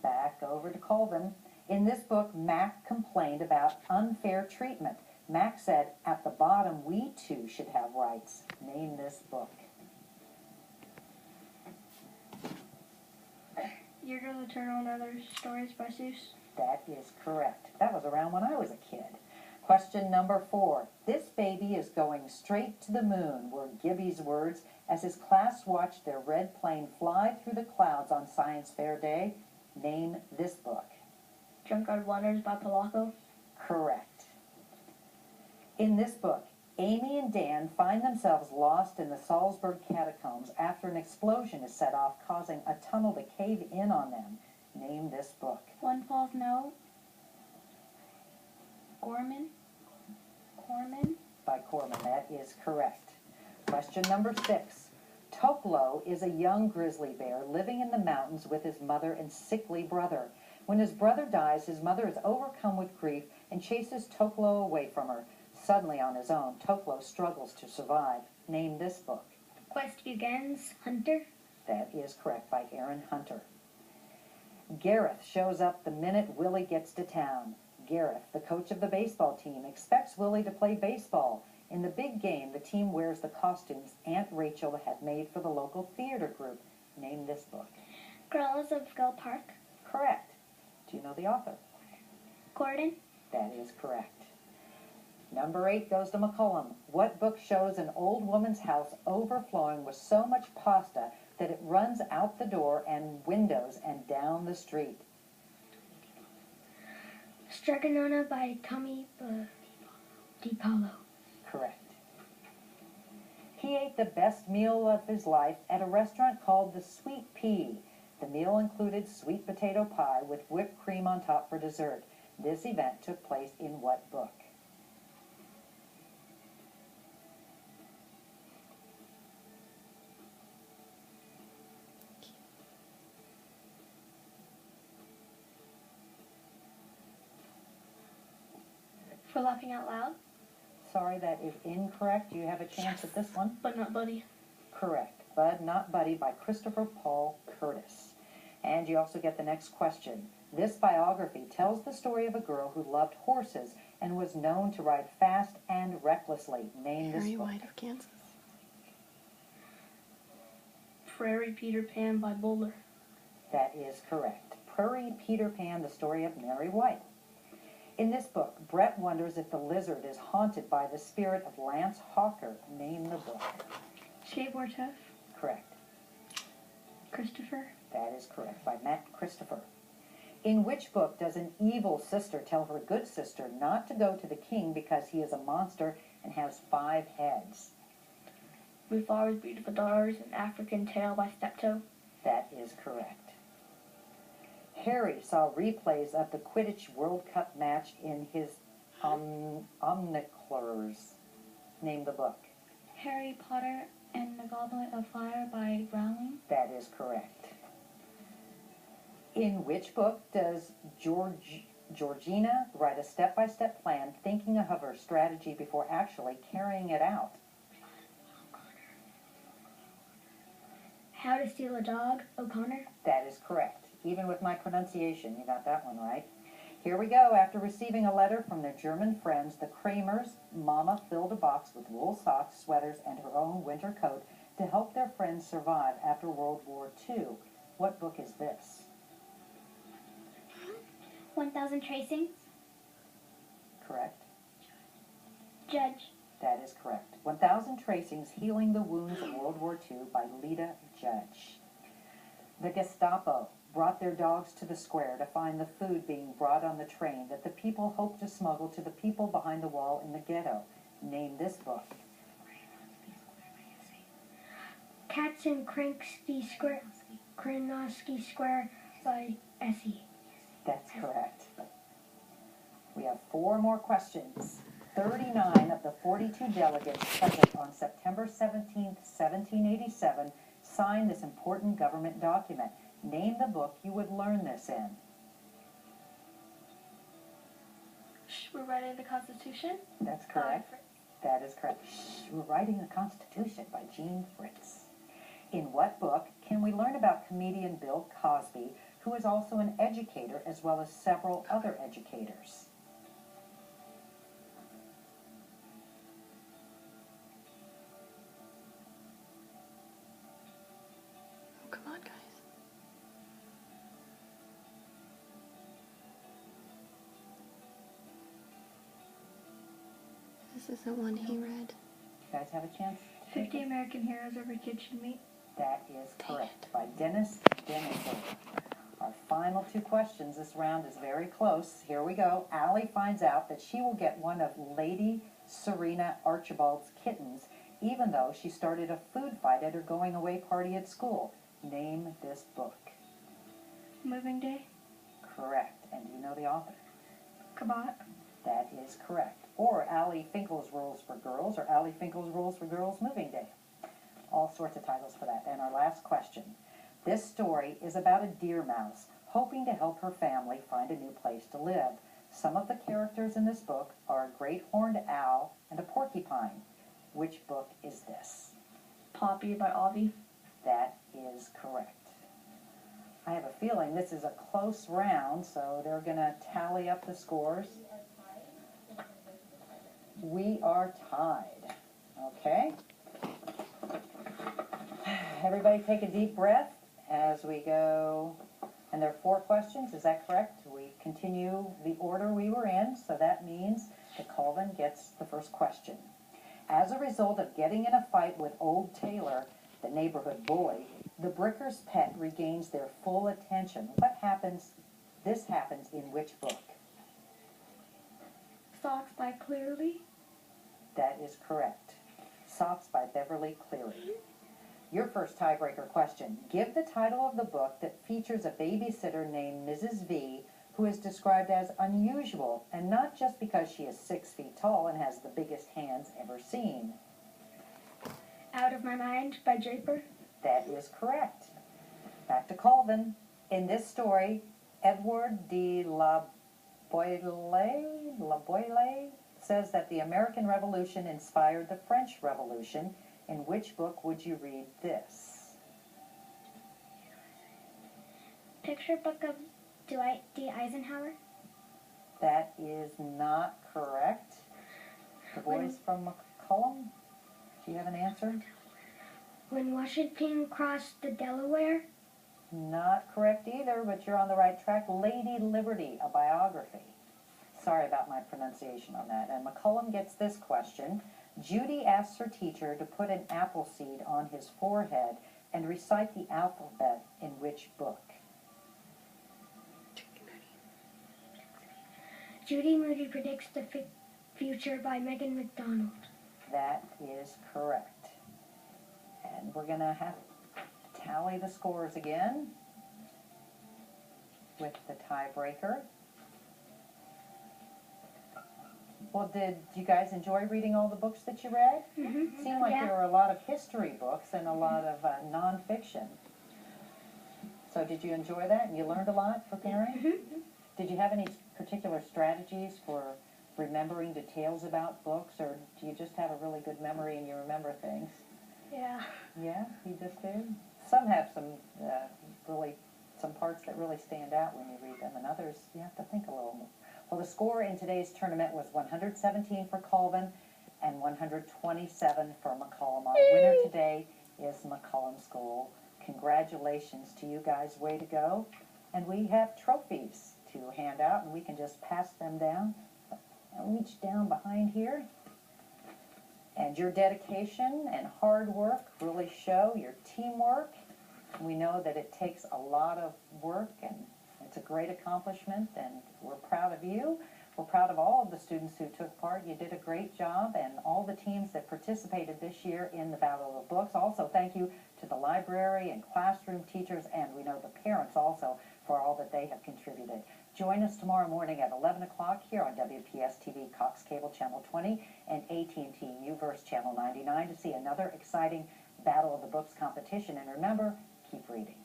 Back over to Colvin. In this book, Mac complained about unfair treatment. Mac said, "At the bottom, we too should have rights." Name this book. Your Girl Eternal and Other Stories by Seuss. That is correct. That was around when I was a kid. Question number 4. "This baby is going straight to the moon," were Gibby's words as his class watched their red plane fly through the clouds on Science Fair Day. Name this book. Junkyard Wonders by Polacco. Correct. In this book, Amy and Dan find themselves lost in the Salzburg catacombs after an explosion is set off, causing a tunnel to cave in on them. Name this book. One Falls Note. Corman. By Corman. That is correct. Question number 6. Toklo is a young grizzly bear living in the mountains with his mother and sickly brother. When his brother dies, his mother is overcome with grief and chases Toklo away from her. Suddenly on his own, Toklo struggles to survive. Name this book. Quest Begins. Hunter. That is correct, by Aaron Hunter. Gareth shows up the minute Willie gets to town. Gareth, the coach of the baseball team, expects Willie to play baseball. In the big game, the team wears the costumes Aunt Rachel had made for the local theater group. Name this book. Gorillas of Gull Park. Correct. Do you know the author? Gordon. That is correct. Number 8 goes to McCollom. What book shows an old woman's house overflowing with so much pasta that it runs out the door and windows and down the street? Straganona by Tommy DiPaolo. Correct. He ate the best meal of his life at a restaurant called the Sweet Pea. The meal included sweet potato pie with whipped cream on top for dessert. This event took place in what book? For Laughing Out Loud. Sorry, that is incorrect. You have a chance at this one. But Not Buddy. Correct. Bud Not Buddy by Christopher Paul Curtis. And you also get the next question. This biography tells the story of a girl who loved horses and was known to ride fast and recklessly. Name this book. White of Kansas. Prairie Peter Pan by Bowler. That is correct. Prairie Peter Pan, the story of Mary White. In this book, Brett wonders if the lizard is haunted by the spirit of Lance Hawker. Name the book. Skateboard Tough. Correct. Christopher. That is correct, by Matt Christopher. In which book does an evil sister tell her good sister not to go to the king because he is a monster and has 5 heads? Blue Flowers, Beautiful Daughters, An African Tale by Steptoe. That is correct. Harry saw replays of the Quidditch World Cup match in his omniculars. Name the book. Harry Potter and the Goblet of Fire by Rowling. That is correct. In which book does Georgina write a step-by-step plan, thinking of her strategy before actually carrying it out? How to Steal a Dog, O'Connor. That is correct. Even with my pronunciation, you got that one right. Here we go. After receiving a letter from their German friends, the Kramers' mama filled a box with wool socks, sweaters, and her own winter coat to help their friends survive after World War II. What book is this? 1,000 Tracings. Correct. Judge. That is correct. 1,000 Tracings, Healing the Wounds of World War II by Lita Judge. The Gestapo brought their dogs to the square to find the food being brought on the train that the people hoped to smuggle to the people behind the wall in the ghetto. Name this book. Cats in Kransky Square by Essie. That's correct. We have 4 more questions. 39 of the 42 delegates present on September 17, 1787, signed this important government document. Name the book you would learn this in. We're writing the Constitution. That's correct. That is correct. We're writing the Constitution by Jean Fritz. In what book can we learn about comedian Bill Cosby, who is also an educator as well as several other educators? Oh, come on, guys. This isn't one he read. You guys have a chance? 50 American Heroes Every Kid Should Meet. That is correct, by Dennis Denizer. Our final two questions. This round is very close. Here we go. Allie finds out that she will get one of Lady Serena Archibald's kittens, even though she started a food fight at her going away party at school. Name this book. Moving Day. Correct. And do you know the author? Kabot. That is correct. Or Allie Finkel's Rules for Girls, or Allie Finkel's Rules for Girls Moving Day. All sorts of titles for that. And our last question. This story is about a deer mouse hoping to help her family find a new place to live. Some of the characters in this book are a great horned owl and a porcupine. Which book is this? Poppy by Avi. That is correct. I have a feeling this is a close round, so they're going to tally up the scores. We are tied. Okay? Everybody take a deep breath as we go. And there are 4 questions, is that correct? We continue the order we were in, so that means that Colvin gets the first question. As a result of getting in a fight with Old Taylor, the neighborhood bully, the Bricker's pet regains their full attention. What happens? This happens in which book? Socks by Clearly. That is correct. Socks by Beverly Cleary. Your first tiebreaker question. Give the title of the book that features a babysitter named Mrs. V, who is described as unusual, and not just because she is 6 feet tall and has the biggest hands ever seen. Out of My Mind by Draper. That is correct. Back to Colvin. In this story, Edward de la Boyle says that the American Revolution inspired the French Revolution. In which book would you read this? Picture Book of Dwight D. Eisenhower. That is not correct. The Boys from McCollom? Do you have an answer? When Washington Crossed the Delaware. Not correct either, but you're on the right track. Lady Liberty, a biography. Sorry about my pronunciation on that. And McCollum gets this question. Judy asks her teacher to put an apple seed on his forehead and recite the alphabet in which book? Judy Moody Predicts the Future by Megan McDonald. That is correct. And we're going to have to tally the scores again with the tiebreaker. Well, did you guys enjoy reading all the books that you read? Mm-hmm. It seemed like there were a lot of history books and a lot of nonfiction. So did you enjoy that and you learned a lot preparing? Mm-hmm. Did you have any particular strategies for remembering details about books, or do you just have a really good memory and you remember things? Yeah. Yeah, you just do? Some have some parts that really stand out when you read them, and others you have to think a little more. Well, the score in today's tournament was 117 for Colvin and 127 for McCollum. Our winner today is McCollum School. Congratulations to you guys. Way to go. And we have trophies to hand out, and we can just pass them down. I'll reach down behind here. And your dedication and hard work really show your teamwork. We know that it takes a lot of work, and it's a great accomplishment, and we're proud of you. We're proud of all of the students who took part. You did a great job, and all the teams that participated this year in the Battle of the Books. Also, thank you to the library and classroom teachers, and we know the parents also for all that they have contributed. Join us tomorrow morning at 11 o'clock here on WPS-TV Cox Cable Channel 20 and AT&T UVerse Channel 99 to see another exciting Battle of the Books competition. And remember, keep reading.